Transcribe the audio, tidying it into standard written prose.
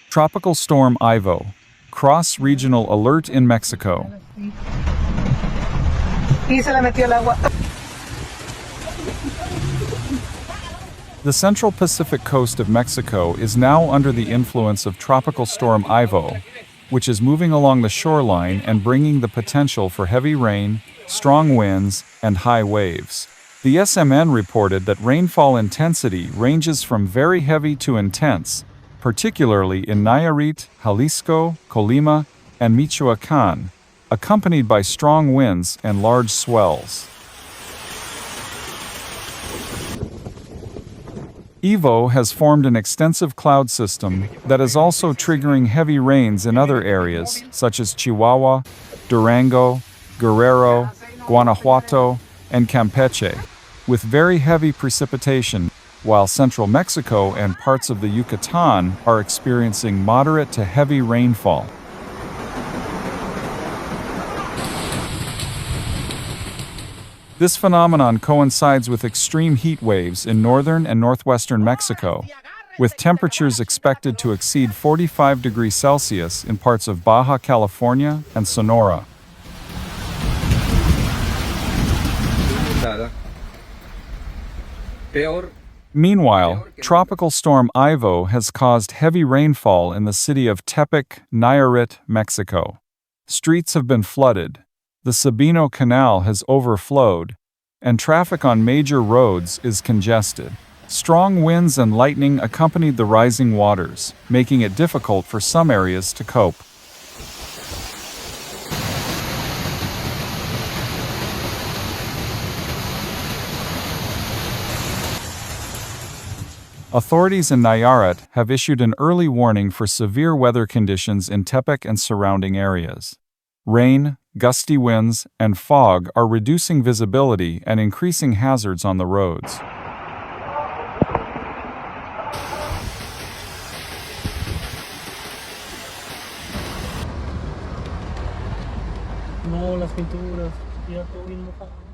Tropical Storm Ivo. Cross-regional alert in Mexico. Y se le metió el agua. The central Pacific coast of Mexico is now under the influence of Tropical Storm Ivo, which is moving along the shoreline and bringing the potential for heavy rain, strong winds, and high waves. The SMN reported that rainfall intensity ranges from very heavy to intense, particularly in Nayarit, Jalisco, Colima, and Michoacán, accompanied by strong winds and large swells. Ivo has formed an extensive cloud system that is also triggering heavy rains in other areas, such as Chihuahua, Durango, Guerrero, Guanajuato, and Campeche, with very heavy precipitation, while central Mexico and parts of the Yucatan are experiencing moderate to heavy rainfall. This phenomenon coincides with extreme heat waves in northern and northwestern Mexico, with temperatures expected to exceed 45 degrees Celsius in parts of Baja California and Sonora. Meanwhile, Tropical Storm Ivo has caused heavy rainfall in the city of Tepic, Nayarit, Mexico. Streets have been flooded, the Sabino Canal has overflowed, and traffic on major roads is congested. Strong winds and lightning accompanied the rising waters, making it difficult for some areas to cope. Authorities in Nayarit have issued an early warning for severe weather conditions in Tepic and surrounding areas. Rain, gusty winds, and fog are reducing visibility and increasing hazards on the roads. No, las pinturas. Ya todo bien mojado.